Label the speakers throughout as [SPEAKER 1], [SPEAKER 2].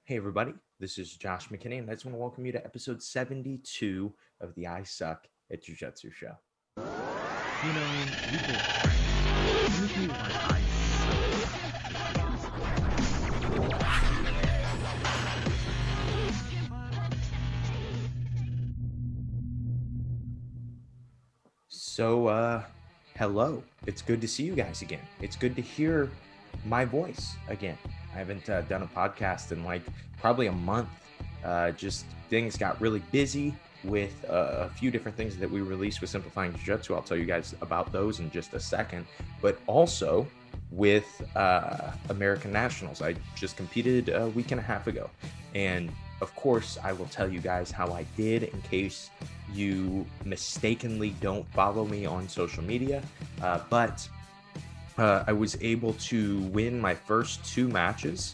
[SPEAKER 1] Hey, everybody, this is Josh McKinney, and I just want to welcome you to episode 72 of the I Suck at Jiu Jitsu show.
[SPEAKER 2] People practice. Usually when
[SPEAKER 1] Hello. It's good to see you guys again. It's good to hear my voice again. I haven't done a podcast in like probably a month. Just things got really busy with a few different things that we released with Simplifying Jiu-Jitsu. I'll tell you guys about those in just a second. But also with American Nationals. I just competed a week and a half ago. And of course, I will tell you guys how I did in case you mistakenly don't follow me on social media. But I was able to win my first two matches.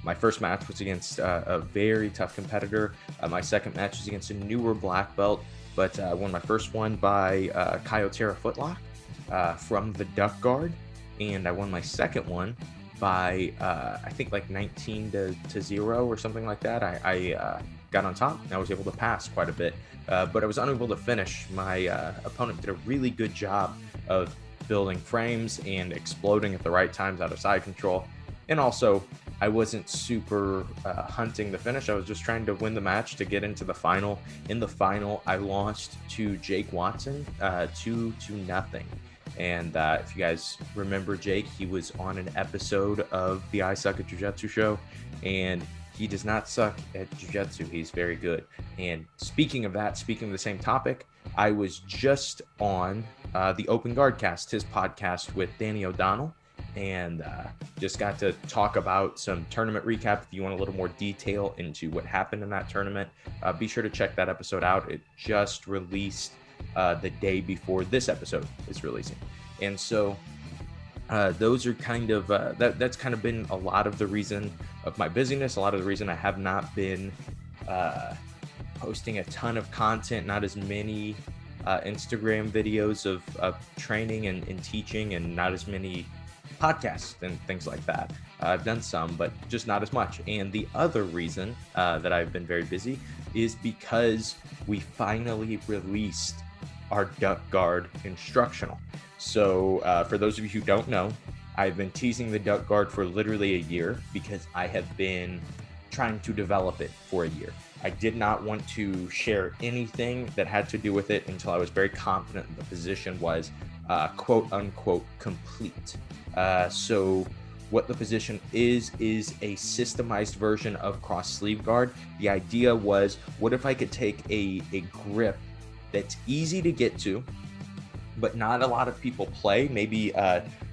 [SPEAKER 1] My first match was against a very tough competitor. My second match was against a newer black belt, but I won my first one by Kyotera footlock from the duck guard, and I won my second one by I think like 19 to 0 or something like that. I got on top and I was able to pass quite a bit, but I was unable to finish. My opponent did a really good job of building frames and exploding at the right times out of side control. And also, I wasn't super hunting the finish. I was just trying to win the match to get into the final. In the final, I lost to Jake Watson 2-0. And if you guys remember Jake, he was on an episode of the I Suck at Jiu-Jitsu show, and he does not suck at jiu-jitsu. He's very good. And speaking of that, speaking of the same topic, I was just on the Open Guard Cast, his podcast with Danny O'Donnell, and just got to talk about some tournament recap. If you want a little more detail into what happened in that tournament, be sure to check that episode out. It just released the day before this episode is releasing. And so those are kind of that's kind of been a lot of the reason of my busyness, a lot of the reason I have not been posting a ton of content, not as many Instagram videos of training and teaching, and not as many podcasts and things like that. I've done some, but just not as much. And the other reason that I've been very busy is because we finally released our duck guard instructional. So for those of you who don't know, I've been teasing the duck guard for literally a year because I have been trying to develop it for a year. I did not want to share anything that had to do with it until I was very confident the position was quote unquote complete. So what the position is a systemized version of cross sleeve guard. The idea was, what if I could take a grip that's easy to get to, but not a lot of people play, maybe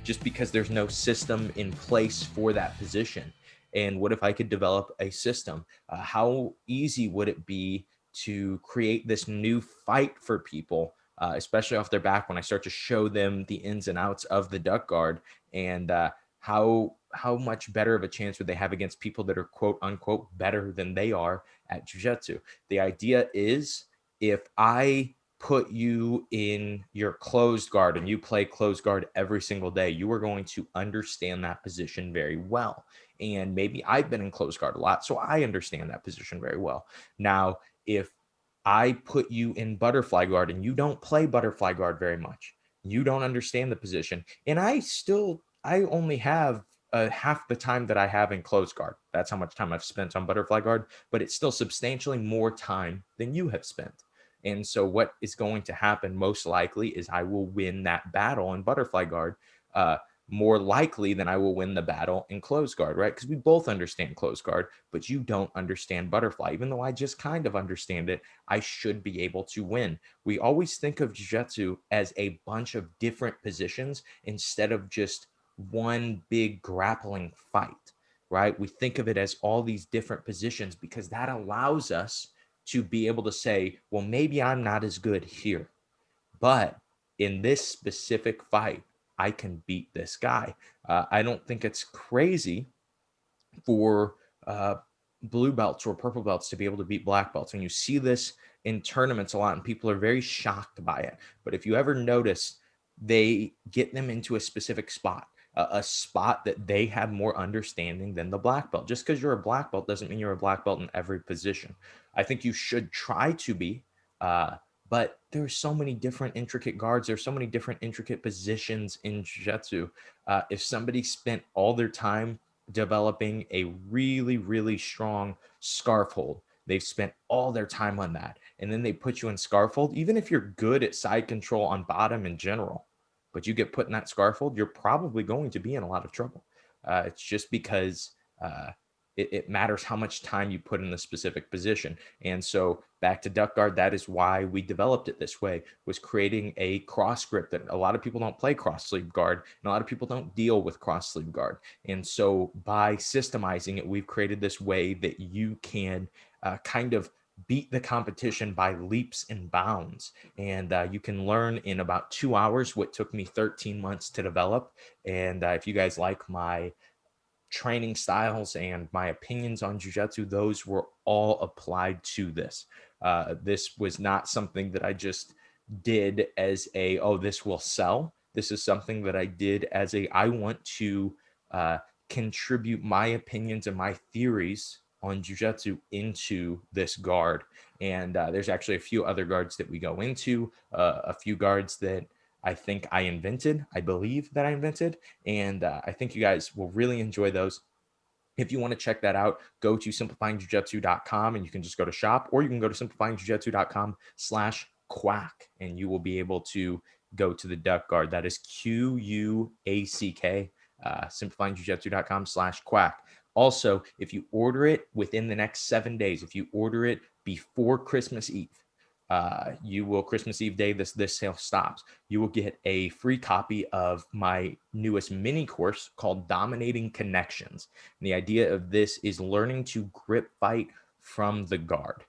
[SPEAKER 1] just because there's no system in place for that position. And what if I could develop a system? How easy would it be to create this new fight for people, especially off their back, when I start to show them the ins and outs of the duck guard, and how much better of a chance would they have against people that are quote unquote better than they are at jiu-jitsu? The idea is, if I put you in your closed guard and you play closed guard every single day, you are going to understand that position very well. And maybe I've been in closed guard a lot, so I understand that position very well. Now, if I put you in butterfly guard and you don't play butterfly guard very much, you don't understand the position, and I only have half the time that I have in closed guard. That's how much time I've spent on butterfly guard, but it's still substantially more time than you have spent. And so what is going to happen most likely is I will win that battle in butterfly guard more likely than I will win the battle in closed guard, right? Because we both understand closed guard, but you don't understand butterfly. Even though I just kind of understand it, I should be able to win. We always think of jiu-jitsu as a bunch of different positions instead of just one big grappling fight, right? We think of it as all these different positions because that allows us to be able to say, well, maybe I'm not as good here, but in this specific fight, I can beat this guy. I don't think it's crazy for blue belts or purple belts to be able to beat black belts. And you see this in tournaments a lot, and people are very shocked by it. But if you ever notice, they get them into a specific spot. a spot that they have more understanding than the black belt. Just because you're a black belt doesn't mean you're a black belt in every position. I think you should try to be. Uh, but there's so many different intricate guards. There's so many different intricate positions in jiu-jitsu. If somebody spent all their time developing a really, really strong scarf hold, they've spent all their time on that, and then they put you in scarf hold, even if you're good at side control on bottom in general, but you get put in that scarf hold, you're probably going to be in a lot of trouble. It's just because uh, it matters how much time you put in the specific position. And so back to duck guard, that is why we developed it this way, was creating a cross grip that a lot of people don't play cross sleeve guard, and a lot of people don't deal with cross sleeve guard. And so by systemizing it, we've created this way that you can kind of beat the competition by leaps and bounds. And you can learn in about 2 hours what took me 13 months to develop. And if you guys like my training styles and my opinions on jujitsu, those were all applied to this. This was not something that I just did as a, oh, this will sell. This is something that I did as a, I want to uh, contribute my opinions and my theories on jujitsu into this guard. And there's actually a few other guards that we go into, a few guards that I think I invented, I believe that I invented, and I think you guys will really enjoy those. If you want to check that out, go to simplifyingjujitsu.com and you can just go to shop, or you can go to simplifyingjujitsu.com/quack and you will be able to go to the duck guard. That is QUACK, simplifyingjujitsu.com/quack. Also, if you order it within the next 7 days, if you order it before Christmas Eve, you will Christmas Eve day, this sale stops. You will get a free copy of my newest mini course called Dominating Connections. And the idea of this is learning to grip fight from the guard.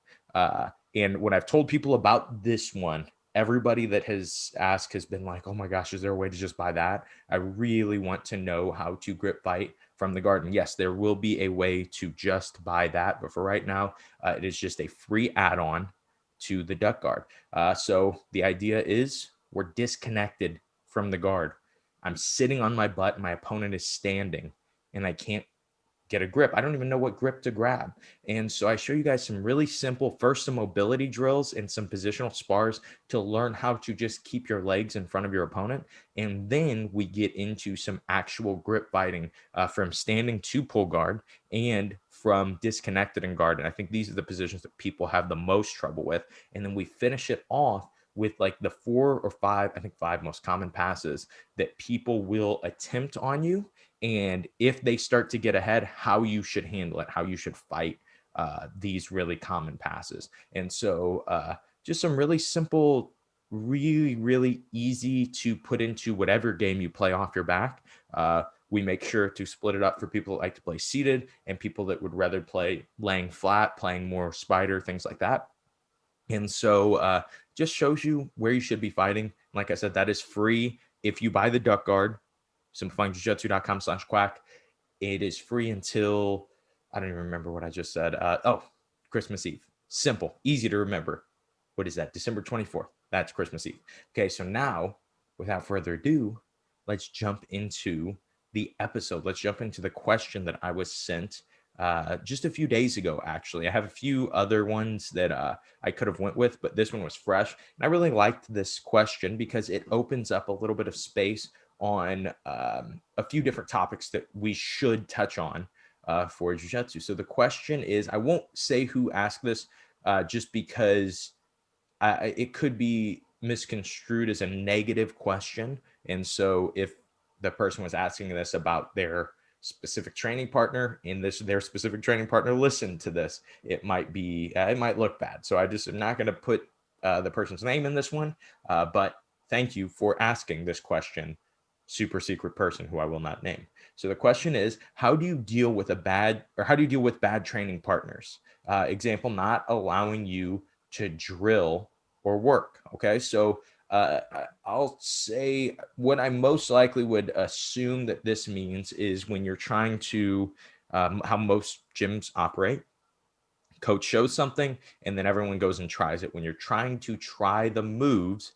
[SPEAKER 1] And when I've told people about this one, everybody that has asked has been like, oh my gosh, is there a way to just buy that? I really want to know how to grip fight from the guard. And yes, there will be a way to just buy that. But for right now, it is just a free add on to the duck guard. So the idea is we're disconnected from the guard. I'm sitting on my butt, my opponent is standing, and I can't get a grip. I don't even know what grip to grab. And so I show you guys some really simple, first some mobility drills and some positional spars to learn how to just keep your legs in front of your opponent. And then we get into some actual grip fighting from standing to pull guard and from disconnected and guard. And I think these are the positions that people have the most trouble with. And then we finish it off with like the 4 or 5, I think 5 most common passes that people will attempt on you, and if they start to get ahead, how you should handle it, how you should fight these really common passes. And so just some really simple, really, really easy to put into whatever game you play off your back. We make sure to split it up for people that like to play seated and people that would rather play laying flat, playing more spider, things like that. And so just shows you where you should be fighting. Like I said, that is free if you buy the duck guard, simplifyingjujitsu.com/quack. It is free until, I don't even remember what I just said. Christmas Eve. Simple, easy to remember. What is that? December 24th. That's Christmas Eve. Okay, so now, without further ado, let's jump into the episode. Let's jump into the question that I was sent just a few days ago. Actually, I have a few other ones that I could have went with, but this one was fresh, and I really liked this question because it opens up a little bit of space on a few different topics that we should touch on for jiu-jitsu. So the question is, I won't say who asked this just because it could be misconstrued as a negative question. And so if the person was asking this about their specific training partner and their specific training partner listened to this, it might be it might look bad. So I just am not going to put the person's name in this one, but thank you for asking this question, super secret person who I will not name. So the question is, how do you deal with bad training partners? Example, not allowing you to drill or work. Okay, so I'll say what I most likely would assume that this means is when you're trying to, how most gyms operate, coach shows something and then everyone goes and tries it. When you're trying to try the moves,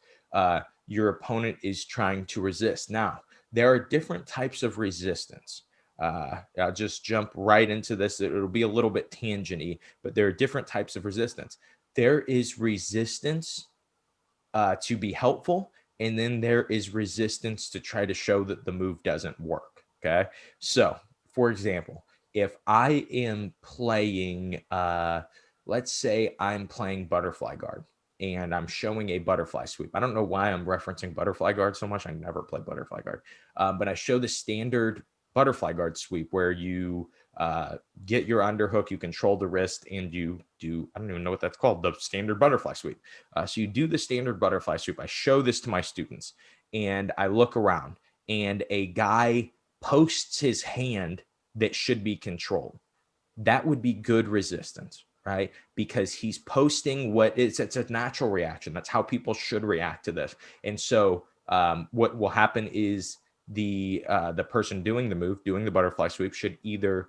[SPEAKER 1] your opponent is trying to resist. Now, There are different types of resistance. I'll just jump right into this. It'll be a little bit tangenty, but there are different types of resistance. There is resistance to be helpful, and then there is resistance to try to show that the move doesn't work. Okay, so for example, if I am playing, let's say I'm playing butterfly guard and I'm showing a butterfly sweep. I don't know why I'm referencing butterfly guard so much. I never play butterfly guard, but I show the standard butterfly guard sweep where you get your underhook, you control the wrist, and you do, I don't even know what that's called, the standard butterfly sweep. So you do the standard butterfly sweep. I show this to my students and I look around and a guy posts his hand that should be controlled. That would be good resistance, right? Because he's posting it's a natural reaction. That's how people should react to this. And so what will happen is the person doing the move, doing the butterfly sweep, should either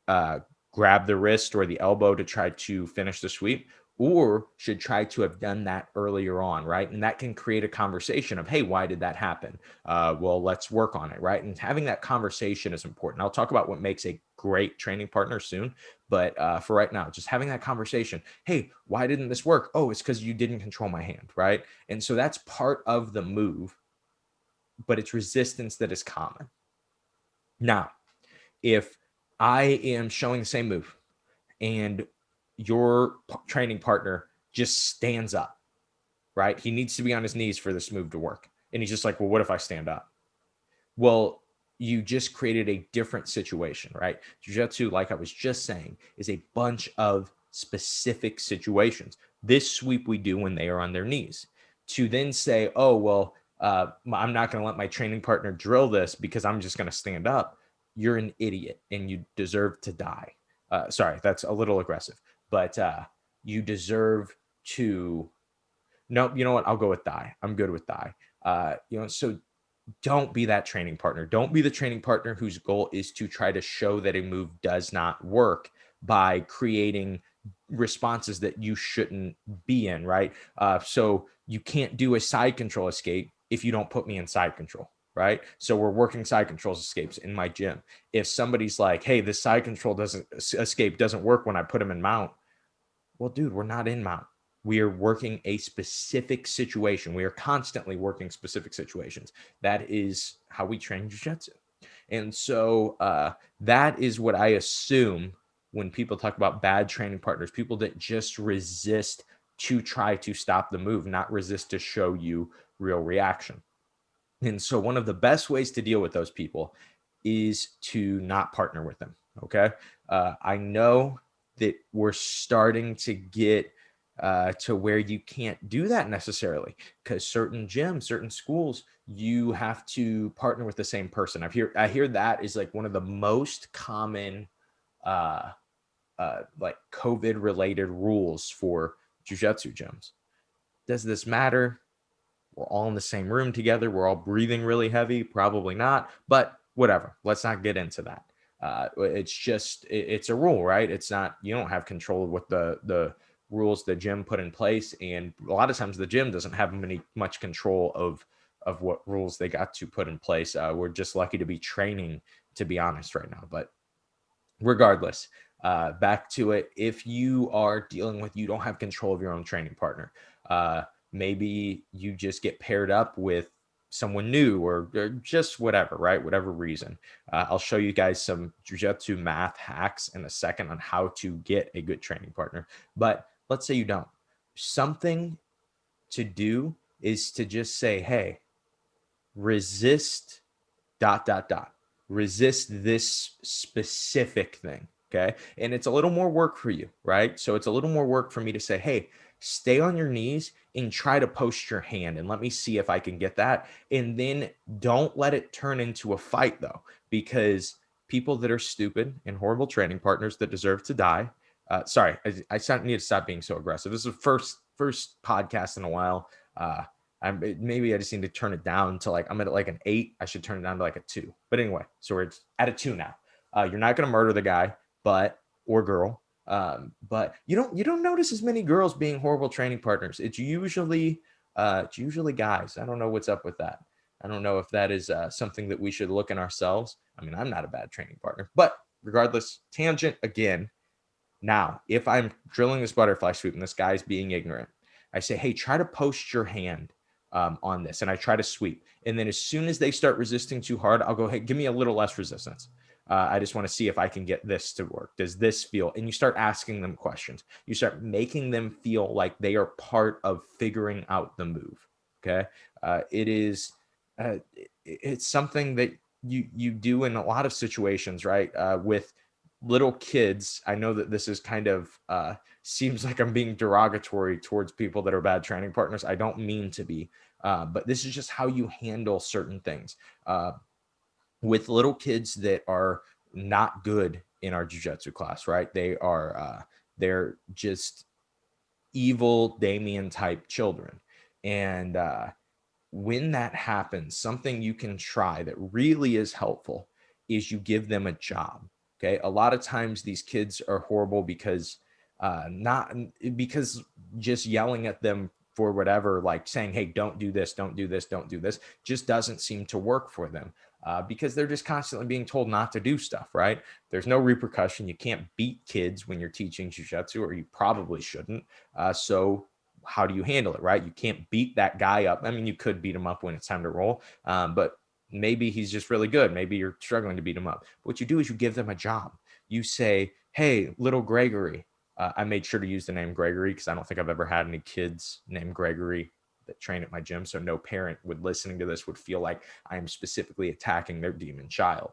[SPEAKER 1] uh, grab the wrist or the elbow to try to finish the sweep, or should try to have done that earlier on, right? And that can create a conversation of, hey, why did that happen? Well, let's work on it, right? And having that conversation is important. I'll talk about what makes a great training partner soon, but for right now, just having that conversation. Hey, why didn't this work? Oh, it's because you didn't control my hand, right? And so that's part of the move, but it's resistance that is common. Now, if I am showing the same move and your training partner just stands up, right? He needs to be on his knees for this move to work. And he's just like, well, what if I stand up? Well, you just created a different situation, right? Jiu-jitsu, like I was just saying, is a bunch of specific situations. This sweep we do when they are on their knees. To then say, oh, well, I'm not going to let my training partner drill this because I'm just going to stand up. You're an idiot and you deserve to die. Sorry, that's a little aggressive, but you deserve to. No, you know what? I'll go with die. I'm good with die. So don't be that training partner. Don't be the training partner whose goal is to try to show that a move does not work by creating responses that you shouldn't be in, right? So you can't do a side control escape if you don't put me in side control, right? So we're working side controls escapes in my gym. If somebody's like, hey, this side control doesn't escape doesn't work when I put him in mount, well, dude, we're not in mount. We are working a specific situation. We are constantly working specific situations. That is how we train jiu-jitsu. And so that is what I assume when people talk about bad training partners, people that just resist to try to stop the move, not resist to show you real reaction. And so one of the best ways to deal with those people is to not partner with them. Okay. I know that we're starting to get to where you can't do that necessarily because certain gyms, certain schools, you have to partner with the same person. I hear that is like one of the most common uh, like COVID related rules for jujitsu gyms. Does this matter? We're all in the same room together. We're all breathing really heavy. Probably not, but whatever. Let's not get into that. It's just it's a rule, right? It's not, you don't have control of what the rules the gym put in place, and a lot of times the gym doesn't have much control of what rules they got to put in place. We're just lucky to be training, to be honest, right now. But regardless, back to it. If you are dealing with, you don't have control of your own training partner. Maybe you just get paired up with someone new or just whatever, right? Whatever reason. I'll show you guys some jujitsu math hacks in a second on how to get a good training partner. But let's say you don't. Something to do is to just say, hey, resist dot dot dot, resist this specific thing. Okay, and it's a little more work for you, right? So it's a little more work for me to say, hey, stay on your knees and try to post your hand and let me see if I can get that. And then don't let it turn into a fight though, because people that are stupid and horrible training partners that deserve to die. Sorry, I need to stop being so aggressive. This is the first podcast in a while. Maybe I just need to turn it down to like, I'm at like an 8. I should turn it down to like a 2. But anyway, so we're at a 2 now. You're not going to murder the guy, or girl. But you don't notice as many girls being horrible training partners. It's usually guys. I don't know what's up with that. I don't know if that is something that we should look in ourselves. I mean, I'm not a bad training partner, but regardless, tangent again. Now, if I'm drilling this butterfly sweep and this guy's being ignorant, I say, hey, try to post your hand on this. And I try to sweep. And then as soon as they start resisting too hard, I'll go, hey, give me a little less resistance. I just want to see if I can get this to work. Does this feel? And you start asking them questions. You start making them feel like they are part of figuring out the move. Okay. It is, it's something that you do in a lot of situations, right? With little kids. I know that this is kind of seems like I'm being derogatory towards people that are bad training partners. I don't mean to be, but this is just how you handle certain things with little kids that are not good in our jujitsu class. Right? They're just evil Damien type children, and when that happens, something you can try that really is helpful is you give them a job. Okay. A lot of times these kids are horrible because not because just yelling at them for whatever, like saying, hey, don't do this, don't do this, don't do this, just doesn't seem to work for them because they're just constantly being told not to do stuff, right? There's no repercussion. You can't beat kids when you're teaching jujitsu, or you probably shouldn't. So how do you handle it, right? You can't beat that guy up. I mean, you could beat him up when it's time to roll, but maybe he's just really good. Maybe you're struggling to beat him up. What you do is you give them a job. You say, hey, little Gregory. I made sure to use the name Gregory because I don't think I've ever had any kids named Gregory that train at my gym. So no parent would listening to this would feel like I am specifically attacking their demon child.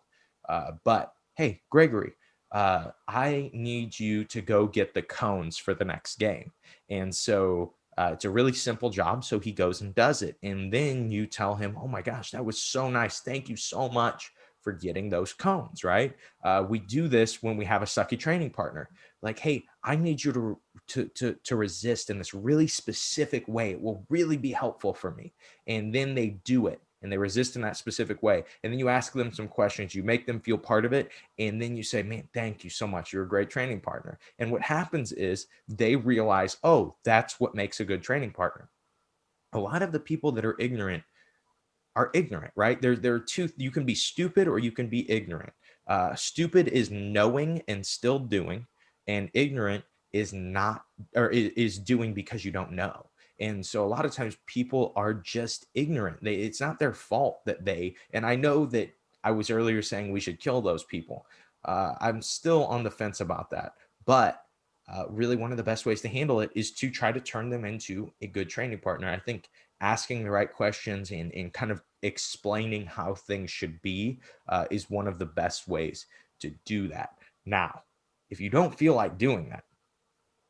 [SPEAKER 1] But hey, Gregory, I need you to go get the cones for the next game. And so it's a really simple job. So he goes and does it. And then you tell him, oh my gosh, that was so nice. Thank you so much for getting those cones, right? We do this when we have a sucky training partner. Like, hey, I need you to resist in this really specific way. It will really be helpful for me. And then they do it and they resist in that specific way. And then you ask them some questions, you make them feel part of it. And then you say, man, thank you so much. You're a great training partner. And what happens is they realize, oh, that's what makes a good training partner. A lot of the people that are ignorant, right? There are two. You can be stupid or you can be ignorant. Stupid is knowing and still doing, and ignorant is not or is doing because you don't know. And so a lot of times people are just ignorant. It's not their fault that they. And I know that I was earlier saying we should kill those people. I'm still on the fence about that, but really one of the best ways to handle it is to try to turn them into a good training partner. I think asking the right questions and kind of explaining how things should be is one of the best ways to do that. Now, if you don't feel like doing that,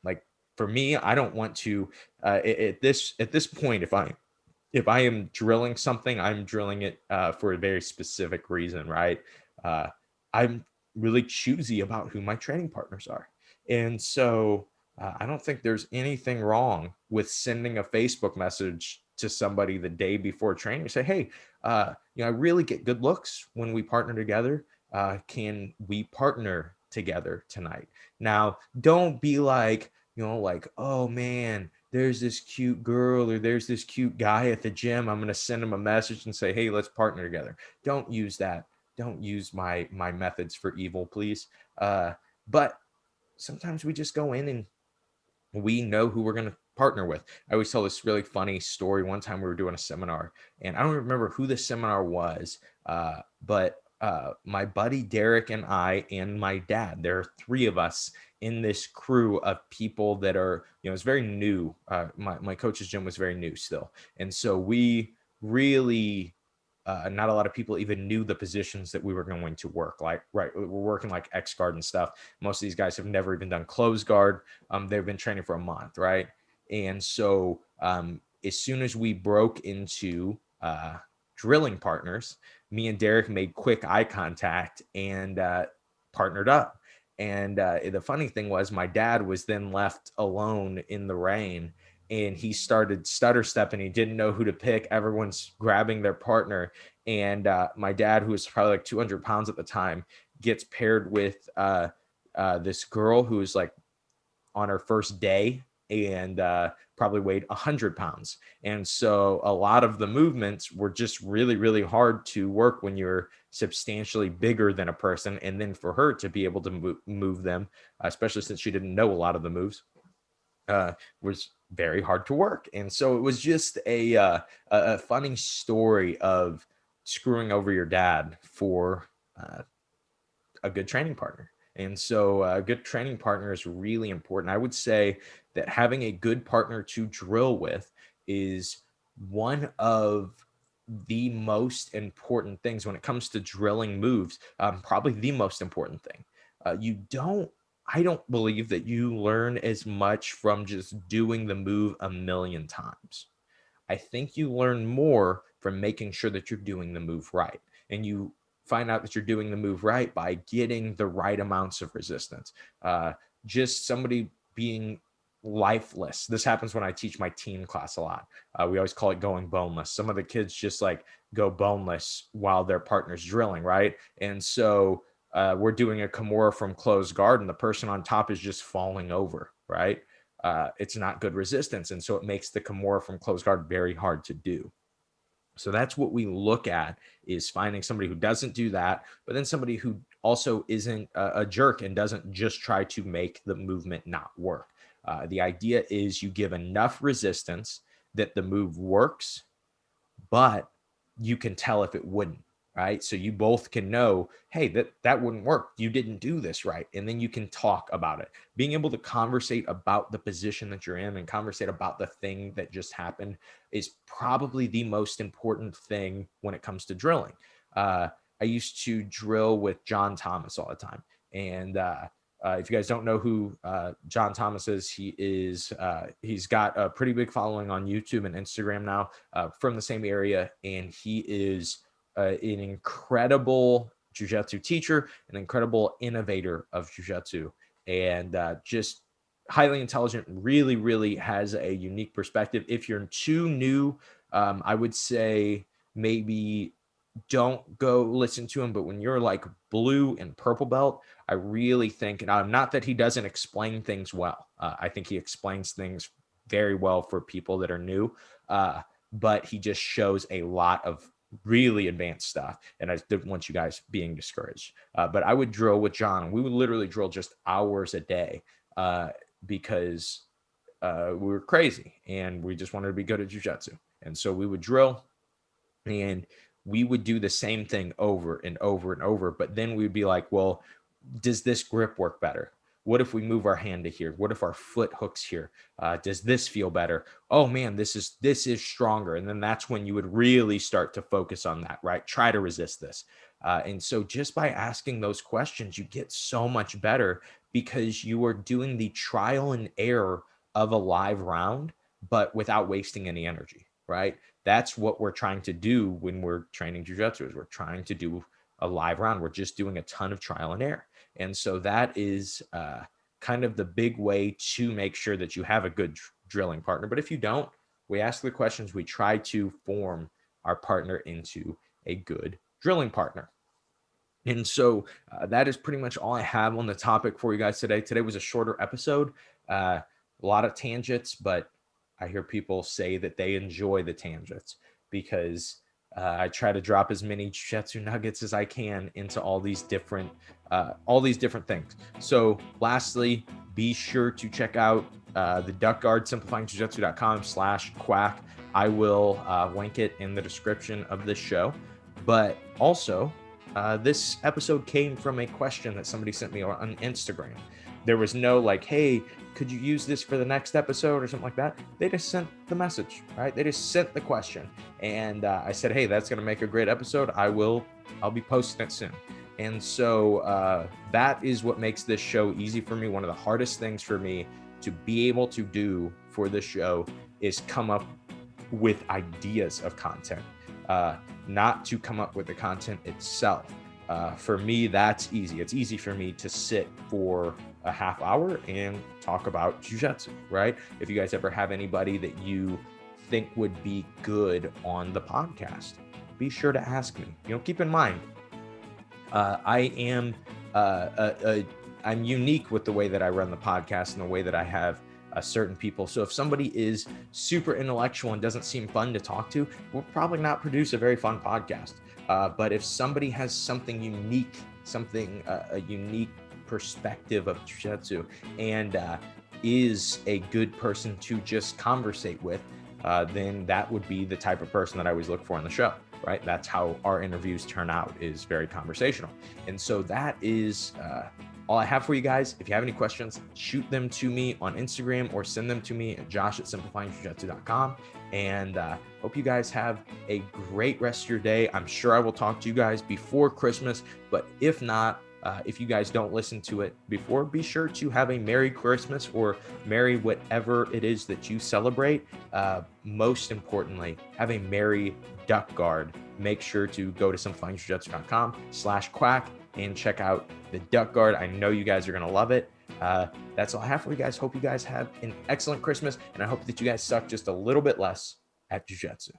[SPEAKER 1] like for me, I don't want to at this point, if I am drilling something, I'm drilling it for a very specific reason, right? Uh, I'm really choosy about who my training partners are. And so I don't think there's anything wrong with sending a Facebook message to somebody the day before training. Say, hey, I really get good looks when we partner together. Can we partner together tonight? Now, don't be like, like, oh man, there's this cute girl or there's this cute guy at the gym. I'm going to send him a message and say, hey, let's partner together. Don't use that. Don't use my methods for evil, please. But sometimes we just go in and we know who we're going to partner with. I always tell this really funny story. One time we were doing a seminar, and I don't remember who the seminar was, but my buddy Derek and I and my dad, there are three of us in this crew of people that are, it's very new. My coach's gym was very new still. And so we really, not a lot of people even knew the positions that we were going to work. Like, right, we're working like X guard and stuff. Most of these guys have never even done close guard. They've been training for a month, right? And so as soon as we broke into drilling partners, me and Derek made quick eye contact and partnered up. And the funny thing was, my dad was then left alone in the rain and he started stutter stepping. He didn't know who to pick. Everyone's grabbing their partner. And my dad, who was probably like 200 pounds at the time, gets paired with this girl who is like on her first day. and probably weighed 100 pounds. And so a lot of the movements were just really, really hard to work when you're substantially bigger than a person. And then for her to be able to move them, especially since she didn't know a lot of the moves, was very hard to work. And so it was just a funny story of screwing over your dad for a good training partner. And so a good training partner is really important. I would say that having a good partner to drill with is one of the most important things when it comes to drilling moves. Probably the most important thing. I don't believe that you learn as much from just doing the move a million times. I think you learn more from making sure that you're doing the move right. And you find out that you're doing the move right by getting the right amounts of resistance. Uh, just somebody being lifeless. This happens when I teach my teen class a lot. We always call it going boneless. Some of the kids just like go boneless while their partner's drilling, right? And so we're doing a Kimura from closed guard, and the person on top is just falling over, right? It's not good resistance. And so it makes the Kimura from closed guard very hard to do. So that's what we look at, is finding somebody who doesn't do that, but then somebody who also isn't a jerk and doesn't just try to make the movement not work. The idea is you give enough resistance that the move works, but you can tell if it wouldn't, right? So you both can know, hey, that wouldn't work. You didn't do this right. And then you can talk about it. Being able to conversate about the position that you're in and conversate about the thing that just happened is probably the most important thing when it comes to drilling. Uh, I used to drill with John Thomas all the time. And if you guys don't know who John Thomas is, he's got a pretty big following on YouTube and Instagram now, from the same area, and he is an incredible jiu-jitsu teacher, an incredible innovator of jiu-jitsu, and just highly intelligent. Really, really has a unique perspective. If you're too new, I would say maybe don't go listen to him. But when you're like blue and purple belt, I really think, not that he doesn't explain things well. I think he explains things very well for people that are new, but he just shows a lot of really advanced stuff. And I didn't want you guys being discouraged. But I would drill with John, and we would literally drill just hours a day because we were crazy and we just wanted to be good at jiu-jitsu. And so we would drill, and we would do the same thing over and over and over. But then we'd be like, well, does this grip work better? What if we move our hand to here? What if our foot hooks here? Does this feel better? Oh man, this is stronger. And then that's when you would really start to focus on that, right? Try to resist this. And so just by asking those questions, you get so much better because you are doing the trial and error of a live round, but without wasting any energy, right? That's what we're trying to do when we're training jiu-jitsu, is we're trying to do a live round. We're just doing a ton of trial and error. And so that is kind of the big way to make sure that you have a good drilling partner. But if you don't, we ask the questions. We try to form our partner into a good drilling partner. And so that is pretty much all I have on the topic for you guys today. Today was a shorter episode, a lot of tangents, but I hear people say that they enjoy the tangents because I try to drop as many jiu-jitsu nuggets as I can into all these different things. So lastly, be sure to check out the Duck Guard, simplifyingjujitsu.com/quack. I will link it in the description of this show. But also, this episode came from a question that somebody sent me on Instagram. There was no like, hey, could you use this for the next episode or something like that? They just sent the message, right? They just sent the question. And I said, hey, that's going to make a great episode. I'll be posting it soon. And so that is what makes this show easy for me. One of the hardest things for me to be able to do for this show is come up with ideas of content, not to come up with the content itself. For me, that's easy. It's easy for me to sit for a half hour and talk about jiu-jitsu, right? If you guys ever have anybody that you think would be good on the podcast, be sure to ask me. Keep in mind, I'm unique with the way that I run the podcast and the way that I have certain people. So if somebody is super intellectual and doesn't seem fun to talk to, we'll probably not produce a very fun podcast. But if somebody has something unique, a unique perspective of jiu-jitsu, and is a good person to just conversate with, then that would be the type of person that I always look for in the show, right? That's how our interviews turn out, is very conversational. And so that is all I have for you guys. If you have any questions, shoot them to me on Instagram or send them to me at josh@simplifyingjujitsu.com. And hope you guys have a great rest of your day. I'm sure I will talk to you guys before Christmas, but if not, if you guys don't listen to it before, be sure to have a Merry Christmas or Merry whatever it is that you celebrate. Most importantly, have a Merry Duck Guard. Make sure to go to simplifyingjujitsu.com/quack and check out the Duck Guard. I know you guys are going to love it. That's all I have for you guys. Hope you guys have an excellent Christmas, and I hope that you guys suck just a little bit less at jiu-jitsu.